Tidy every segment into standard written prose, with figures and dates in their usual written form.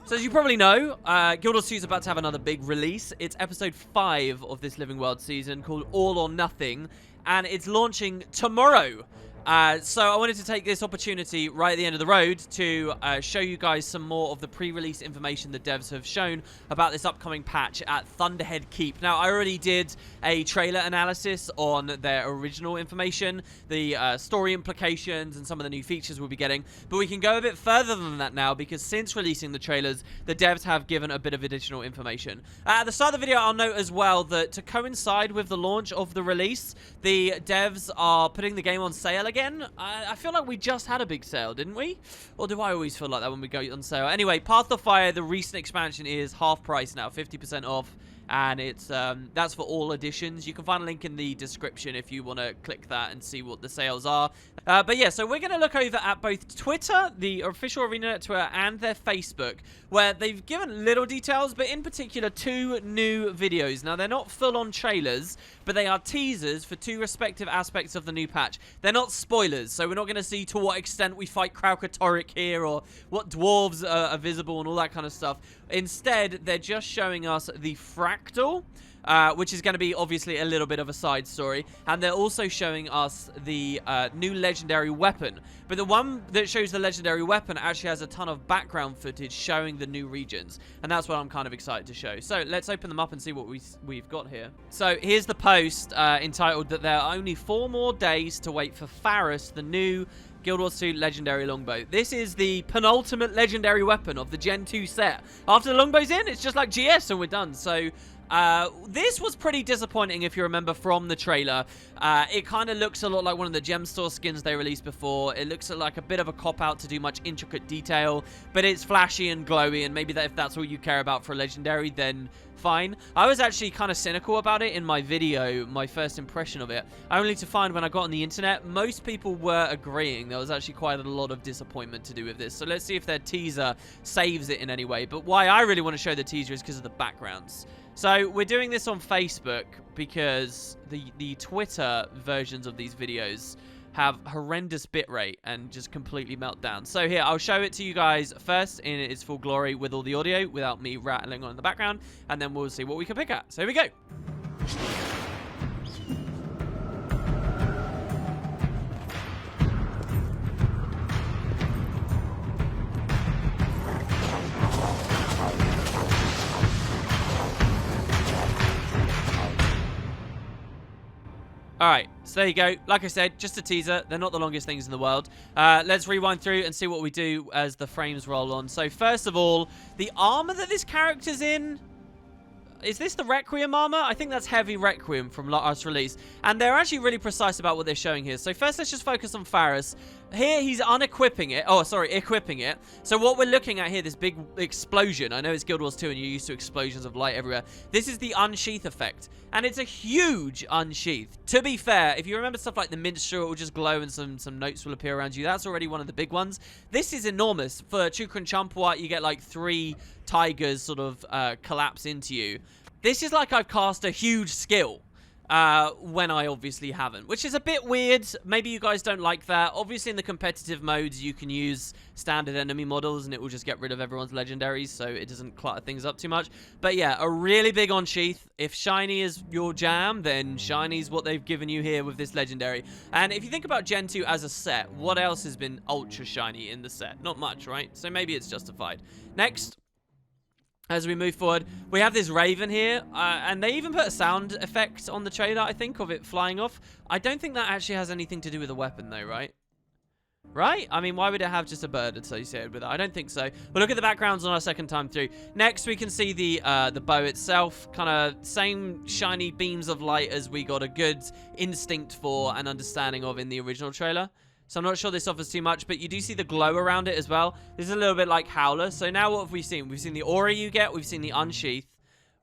So as you probably know, Guild Wars 2 is about to have another big release. It's episode 5 of this Living World season called All or Nothing, and it's launching tomorrow. So I wanted to take this opportunity right at the end of the road to show you guys some more of the pre-release information the devs have shown about this upcoming patch at Thunderhead Keep. Now, I already did a trailer analysis on their original information, the story implications, and some of the new features we'll be getting. But we can go a bit further than that now, because since releasing the trailers, the devs have given a bit of additional information. At the start of the video, I'll note as well that to coincide with the launch of the release, the devs are putting the game on sale again. I feel like we just had a big sale, didn't we? Or do I always feel like that when we go on sale? Anyway, Path of Fire, the recent expansion, is half price now, 50% off. And it's that's for all editions. You can find a link in the description if you want to click that and see what the sales are. But yeah, so we're going to look over at both Twitter, the official ArenaNet Twitter, and their Facebook, where they've given little details, but in particular 2 new videos. Now, they're not full-on trailers, but they are teasers for 2 respective aspects of the new patch. They're not spoilers, so we're not going to see to what extent we fight Kraukatoric here, or what dwarves are visible, and all that kind of stuff. Instead, they're just showing us the Fractal, which is going to be obviously a little bit of a side story. And they're also showing us the new legendary weapon. But the one that shows the legendary weapon actually has a ton of background footage showing the new regions. And that's what I'm kind of excited to show. So let's open them up and see what we've got here. So here's the post entitled that there are only 4 more days to wait for Faris, the new Guild Wars 2 Legendary Longbow. This is the penultimate legendary weapon of the Gen 2 set. After the Longbow's in, it's just like GS and we're done. So this was pretty disappointing if you remember from the trailer. It kind of looks a lot like one of the gem store skins they released before. It looks like a bit of a cop-out to do much intricate detail, but it's flashy and glowy, and maybe that if that's all you care about for a legendary, then fine. I was actually kind of cynical about it in my video, my first impression of it, only to find when I got on the internet, most people were agreeing. There was actually quite a lot of disappointment to do with this. So let's see if their teaser saves it in any way. But why I really want to show the teaser is because of the backgrounds. So we're doing this on Facebook because the Twitter versions of these videos have horrendous bitrate and just completely melt down. So here, I'll show it to you guys first in its full glory with all the audio without me rattling on in the background, and then we'll see what we can pick at. So here we go. Alright, so there you go. Like I said, just a teaser. They're not the longest things in the world. Let's rewind through and see what we do as the frames roll on. So first of all, the armor that this character's in... Is this the Requiem armor? I think that's heavy Requiem from last release. And they're actually really precise about what they're showing here. So first, let's just focus on Faris. Here, he's unequipping it. Oh, sorry, equipping it. So what we're looking at here, this big explosion. I know it's Guild Wars 2 and you're used to explosions of light everywhere. This is the unsheath effect. And it's a huge unsheath. To be fair, if you remember stuff like the Minstrel, it will just glow and some notes will appear around you. That's already one of the big ones. This is enormous. For Chukran Champawat, you get like 3 tigers sort of collapse into you. This is like I've cast a huge skill when I obviously haven't, which is a bit weird. Maybe you guys don't like that. Obviously, in the competitive modes, you can use standard enemy models and it will just get rid of everyone's legendaries, so it doesn't clutter things up too much. But yeah, a really big on sheath. If shiny is your jam, then shiny's what they've given you here with this legendary. And if you think about Gen 2 as a set, what else has been ultra shiny in the set? Not much, right? So maybe it's justified. Next. As we move forward, we have this Raven here, and they even put a sound effect on the trailer, I think, of it flying off. I don't think that actually has anything to do with the weapon, though, right? Right? I mean, why would it have just a bird associated with it? I don't think so. But look at the backgrounds on our second time through. Next, we can see the bow itself. Kind of same shiny beams of light as we got a good instinct for and understanding of in the original trailer. So I'm not sure this offers too much, but you do see the glow around it as well. This is a little bit like Howler. So now what have we seen? We've seen the aura you get. We've seen the unsheath.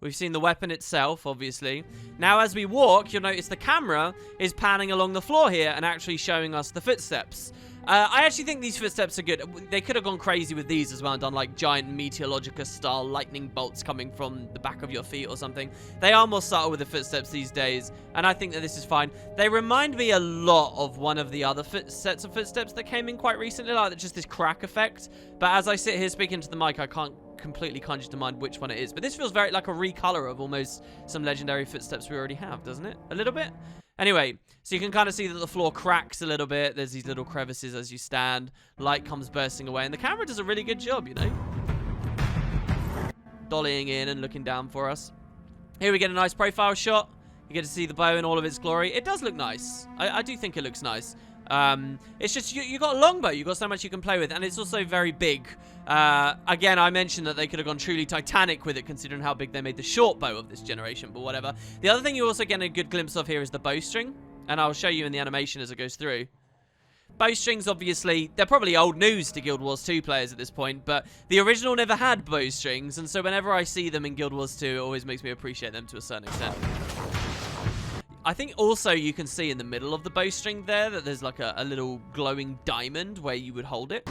We've seen the weapon itself, obviously. Now, as we walk, you'll notice the camera is panning along the floor here and actually showing us the footsteps. I actually think these footsteps are good. They could have gone crazy with these as well and done like giant Meteorologica-style lightning bolts coming from the back of your feet or something. They are more subtle with the footsteps these days, and I think that this is fine. They remind me a lot of one of the other sets of footsteps that came in quite recently, like just this crack effect. But as I sit here speaking to the mic, I can't completely conjure to mind which one it is. But this feels very like a recolor of almost some legendary footsteps we already have, doesn't it? A little bit? Anyway, so you can kind of see that the floor cracks a little bit. There's these little crevices as you stand. Light comes bursting away, and the camera does a really good job, you know? Dollying in and looking down for us. Here we get a nice profile shot. You get to see the bow in all of its glory. It does look nice. I do think it looks nice. It's just, you got a longbow. You got so much you can play with, and it's also very big. Again, I mentioned that they could have gone truly Titanic with it, considering how big they made the short bow of this generation, but whatever. The other thing you also get a good glimpse of here is the bowstring, and I'll show you in the animation as it goes through. Bowstrings, obviously, they're probably old news to Guild Wars 2 players at this point, but the original never had bowstrings, and so whenever I see them in Guild Wars 2, it always makes me appreciate them to a certain extent. I think also you can see in the middle of the bowstring there that there's like a little glowing diamond where you would hold it.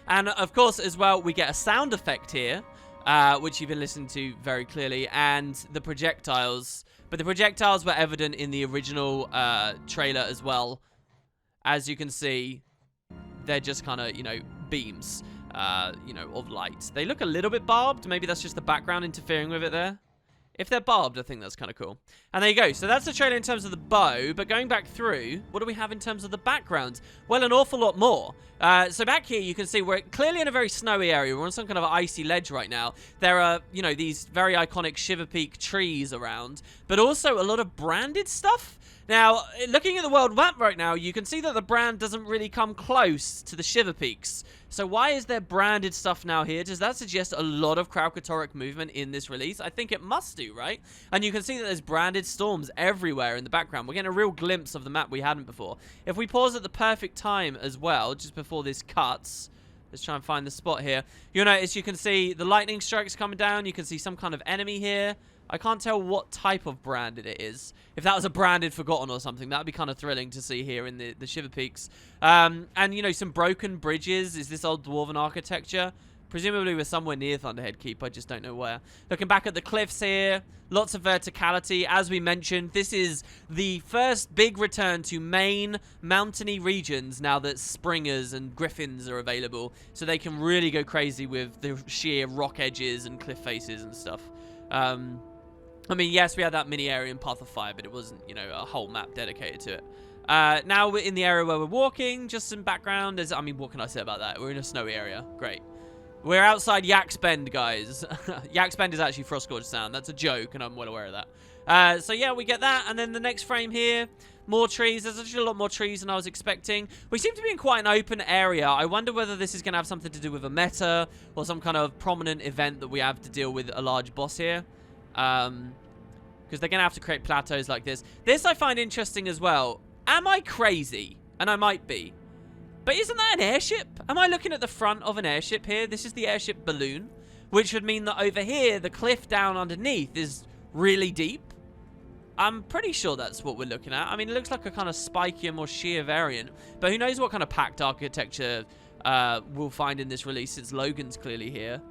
And of course, as well, we get a sound effect here, which you've been listening to very clearly, and the projectiles. But the projectiles were evident in the original trailer as well. As you can see, they're just kind of, you know, beams, you know, of light. They look a little bit barbed. Maybe that's just the background interfering with it there. If they're barbed, I think that's kind of cool. And there you go. So that's the trailer in terms of the bow. But going back through, what do we have in terms of the background? Well, an awful lot more. So back here, you can see we're clearly in a very snowy area. We're on some kind of icy ledge right now. There are, you know, these very iconic Shiver Peak trees around. But also a lot of branded stuff. Now, looking at the world map right now, you can see that the brand doesn't really come close to the Shiver Peaks. So why is there branded stuff now here? Does that suggest a lot of Kralkatorrik movement in this release? I think it must do, right? And you can see that there's branded storms everywhere in the background. We're getting a real glimpse of the map we hadn't before. If we pause at the perfect time as well, just before this cuts, let's try and find the spot here. You'll notice you can see the lightning strikes coming down. You can see some kind of enemy here. I can't tell what type of branded it is. If that was a branded Forgotten or something, that would be kind of thrilling to see here in the Shiver Peaks. And, you know, some broken bridges. Is this old Dwarven architecture? Presumably we're somewhere near Thunderhead Keep. I just don't know where. Looking back at the cliffs here, lots of verticality. As we mentioned, this is the first big return to main mountainy regions now that Springers and Griffins are available. So they can really go crazy with the sheer rock edges and cliff faces and stuff. I mean, yes, we had that mini area in Path of Fire, but it wasn't, you know, a whole map dedicated to it. Now we're in the area where we're walking. Just some background. I mean, what can I say about that? We're in a snowy area. Great. We're outside Yak's Bend, guys. Yak's Bend is actually Frostgorge Sound. That's a joke, and I'm well aware of that. So, yeah, we get that. And then the next frame here, more trees. There's actually a lot more trees than I was expecting. We seem to be in quite an open area. I wonder whether this is going to have something to do with a meta or some kind of prominent event that we have to deal with a large boss here. Because they're going to have to create plateaus like this. This I find interesting as well. Am I crazy? And I might be. But isn't that an airship? Am I looking at the front of an airship here? This is the airship balloon. Which would mean that over here, the cliff down underneath is really deep. I'm pretty sure that's what we're looking at. I mean, it looks like a kind of spikier, more sheer variant. But who knows what kind of packed architecture we'll find in this release, since Logan's clearly here.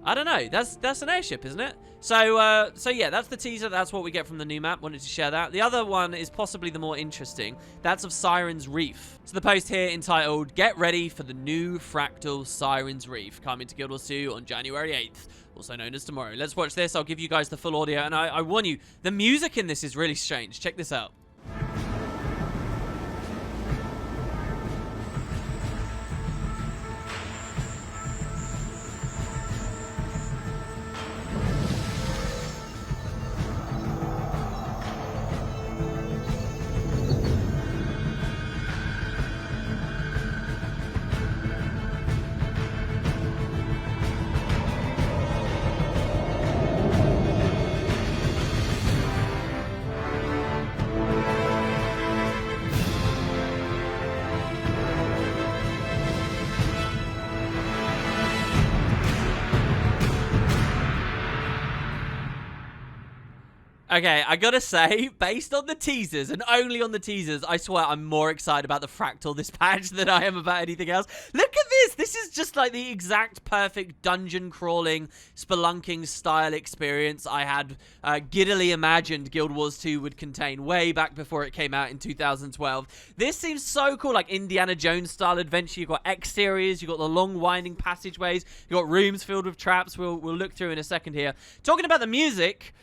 I don't know. That's an airship, isn't it? So yeah, that's the teaser. That's what we get from the new map. Wanted to share that. The other one is possibly the more interesting. That's of Siren's Reef. So the post here entitled, "Get ready for the new Fractal Siren's Reef," coming to Guild Wars 2 on January 8th, also known as tomorrow. Let's watch this. I'll give you guys the full audio, and I warn you, the music in this is really strange. Check this out. Okay, I gotta say, based on the teasers, and only on the teasers, I swear I'm more excited about the Fractal this patch than I am about anything else. Look at this! This is just like the exact perfect dungeon crawling, spelunking style experience I had giddily imagined Guild Wars 2 would contain way back before it came out in 2012. This seems so cool, like Indiana Jones style adventure. You've got exteriors, you've got the long winding passageways, you've got rooms filled with traps we'll look through in a second here. Talking about the music,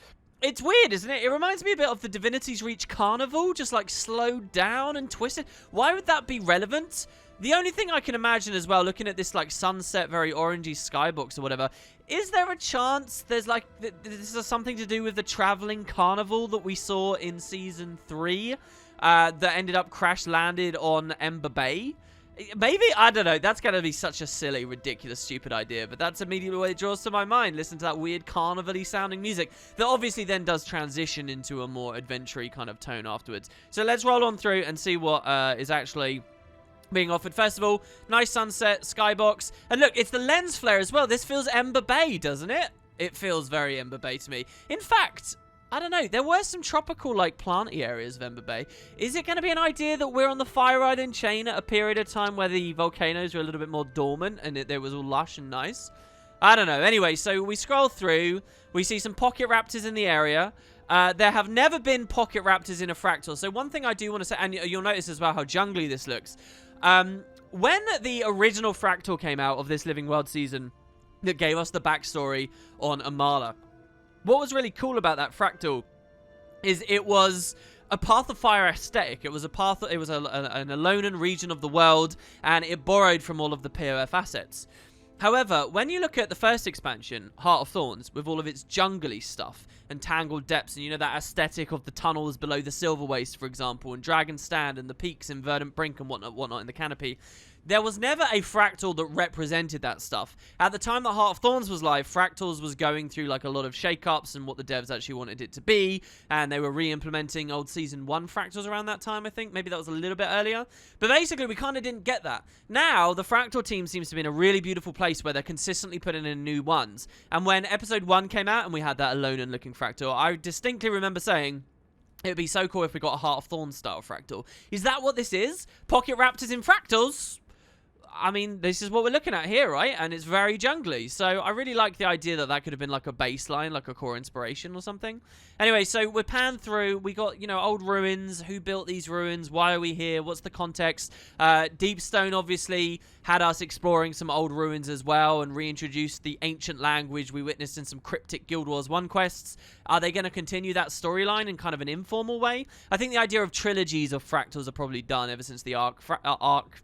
it's weird, isn't it? It reminds me a bit of the Divinity's Reach Carnival, just like slowed down and twisted. Why would that be relevant? The only thing I can imagine as well, looking at this like sunset, very orangey skybox or whatever, is there a chance there's like, this is something to do with the traveling carnival that we saw in Season 3 that ended up crash landed on Ember Bay? Maybe, I don't know, that's going to be such a silly, ridiculous, stupid idea, but that's immediately what it draws to my mind. Listen to that weird carnival-y sounding music that obviously then does transition into a more adventure-y kind of tone afterwards. So let's roll on through and see what is actually being offered. First of all, nice sunset, skybox, and look, it's the lens flare as well. This feels Ember Bay, doesn't it? It feels very Ember Bay to me. In fact, I don't know. There were some tropical, like, planty areas of Ember Bay. Is it going to be an idea that we're on the Fire Island chain at a period of time where the volcanoes were a little bit more dormant and it was all lush and nice? I don't know. Anyway, so we scroll through. We see some pocket raptors in the area. There have never been pocket raptors in a Fractal. So one thing I do want to say, and you'll notice as well how jungly this looks. When the original Fractal came out of this Living World season that gave us the backstory on Amala, what was really cool about that Fractal is it was a Path of Fire aesthetic. It was an Alolan region of the world, and it borrowed from all of the POF assets. However, when you look at the first expansion, Heart of Thorns, with all of its jungly stuff and tangled depths, and you know that aesthetic of the tunnels below the Silver Waste, for example, and Dragon Stand and the peaks in Verdant Brink and whatnot in the canopy, there was never a Fractal that represented that stuff. At the time that Heart of Thorns was live, Fractals was going through like a lot of shake-ups and what the devs actually wanted it to be, and they were re-implementing old Season 1 Fractals around that time, I think. Maybe that was a little bit earlier. But basically, we kind of didn't get that. Now, the Fractal team seems to be in a really beautiful place where they're consistently putting in new ones. And when Episode 1 came out and we had that Alolan-looking Fractal, I distinctly remember saying, it would be so cool if we got a Heart of Thorns style Fractal. Is that what this is? Pocket Raptors in Fractals? I mean, this is what we're looking at here, right? And it's very jungly. So I really like the idea that that could have been like a baseline, like a core inspiration or something. Anyway, so we're panned through. We got, you know, old ruins. Who built these ruins? Why are we here? What's the context? Deepstone obviously had us exploring some old ruins as well and reintroduced the ancient language we witnessed in some cryptic Guild Wars 1 quests. Are they going to continue that storyline in kind of an informal way? I think the idea of trilogies of Fractals are probably done ever since the arc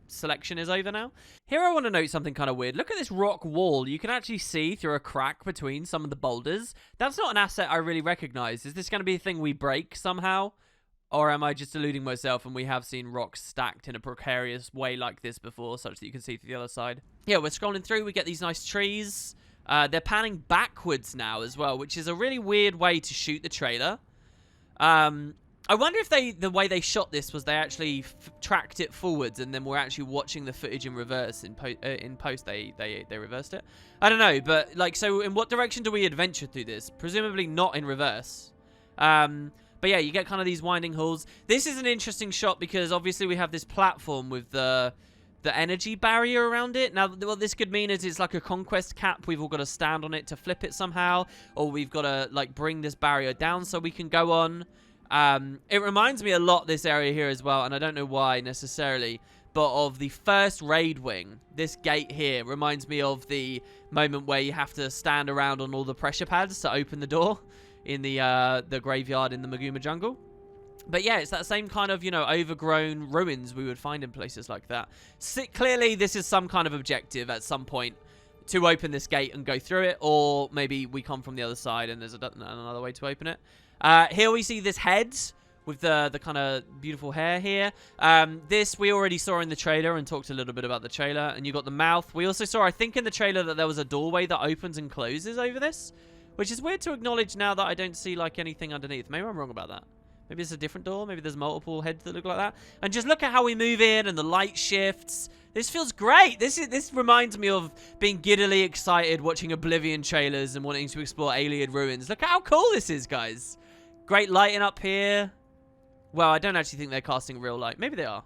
selection is over now. Here I want to note something kind of weird. Look at this rock wall. You can actually see through a crack between some of the boulders. That's not an asset I really recognize. Is this going to be a thing we break somehow? Or am I just deluding myself and we have seen rocks stacked in a precarious way like this before, such that you can see through the other side? Yeah, we're scrolling through. We get these nice trees. They're panning backwards now as well, which is a really weird way to shoot the trailer. I wonder if the way they shot this was they actually tracked it forwards and then we're actually watching the footage in reverse. In post, they reversed it. I don't know, but like, so in what direction do we adventure through this? Presumably not in reverse. But yeah, you get kind of these winding halls. This is an interesting shot because obviously we have this platform with the energy barrier around it. Now, what this could mean is it's like a conquest cap. We've all got to stand on it to flip it somehow, or we've got to like bring this barrier down so we can go on. It reminds me a lot, this area here as well, and I don't know why necessarily, but of the first raid wing. This gate here reminds me of the moment where you have to stand around on all the pressure pads to open the door in the graveyard in the Maguma jungle. But yeah, it's that same kind of, you know, overgrown ruins we would find in places like that. Clearly, this is some kind of objective at some point to open this gate and go through it, or maybe we come from the other side and there's another way to open it. Here we see this head with the kind of beautiful hair here. This we already saw in the trailer and talked a little bit about the trailer. And you got the mouth. We also saw, I think in the trailer, that there was a doorway that opens and closes over this, which is weird to acknowledge now that I don't see like anything underneath. Maybe I'm wrong about that. Maybe it's a different door. Maybe there's multiple heads that look like that. And just look at how we move in and the light shifts. This feels great. This reminds me of being giddily excited watching Oblivion trailers and wanting to explore alien ruins. Look at how cool this is, guys. Great lighting up here. Well, I don't actually think they're casting real light. Maybe they are.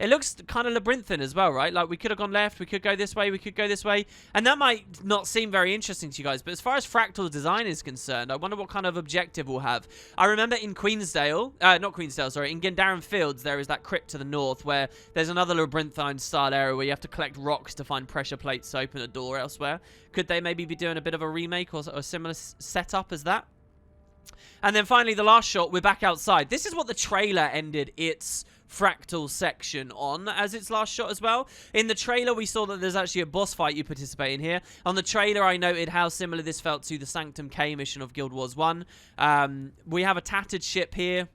It looks kind of labyrinthine as well, right? Like, we could have gone left, we could go this way, we could go this way. And that might not seem very interesting to you guys, but as far as Fractal's design is concerned, I wonder what kind of objective we'll have. I remember in Queensdale, not Queensdale, sorry, in Gandaren Fields, there is that crypt to the north where there's another labyrinthine-style area where you have to collect rocks to find pressure plates to open a door elsewhere. Could they maybe be doing a bit of a remake or a similar setup as that? And then finally, the last shot, we're back outside. This is what the trailer ended its Fractal section on as its last shot as well. In the trailer, we saw that there's actually a boss fight you participate in here. On the trailer, I noted how similar this felt to the Sanctum K mission of Guild Wars 1. We have a tattered ship here.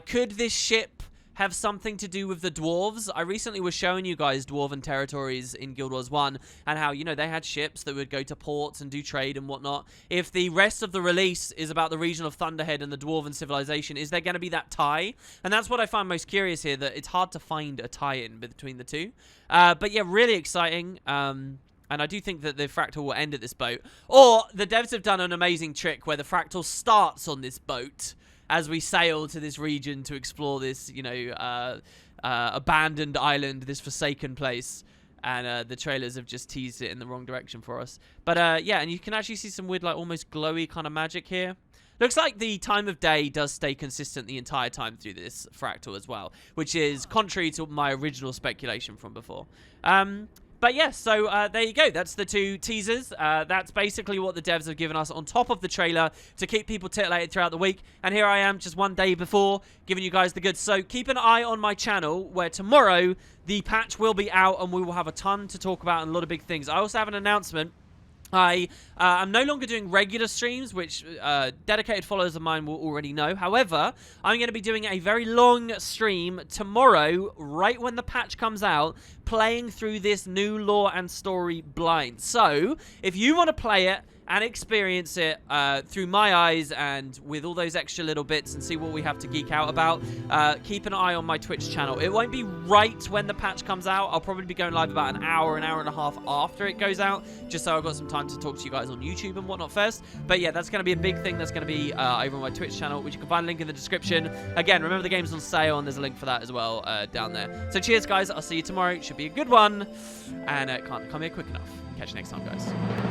Could this ship have something to do with the dwarves? I recently was showing you guys dwarven territories in Guild Wars 1 and how, you know, they had ships that would go to ports and do trade and whatnot. If the rest of the release is about the region of Thunderhead and the dwarven civilization, is there going to be that tie? And that's what I find most curious here, that it's hard to find a tie-in between the two. But yeah, really exciting. And I do think that the Fractal will end at this boat. Or the devs have done an amazing trick where the Fractal starts on this boat as we sail to this region to explore this, you know, abandoned island, this forsaken place. And the trailers have just teased it in the wrong direction for us. But yeah, and you can actually see some weird, like, almost glowy kind of magic here. Looks like the time of day does stay consistent the entire time through this Fractal as well, which is contrary to my original speculation from before. But yeah, so there you go. That's the two teasers. That's basically what the devs have given us on top of the trailer to keep people titillated throughout the week. And here I am just one day before giving you guys the goods. So keep an eye on my channel where tomorrow the patch will be out and we will have a ton to talk about and a lot of big things. I also have an announcement. I'm no longer doing regular streams, which dedicated followers of mine will already know. However, I'm going to be doing a very long stream tomorrow, right when the patch comes out, playing through this new lore and story blind. So, if you want to play it and experience it through my eyes and with all those extra little bits and see what we have to geek out about, keep an eye on my Twitch channel. It won't be right when the patch comes out. I'll probably be going live about an hour and a half after it goes out, just so I've got some time to talk to you guys on YouTube and whatnot first. But yeah, that's going to be a big thing that's going to be over on my Twitch channel, which you can find a link in the description. Again, remember the game's on sale and there's a link for that as well down there. So cheers, guys. I'll see you tomorrow. It should be a good one. And can't come here quick enough. Catch you next time, guys.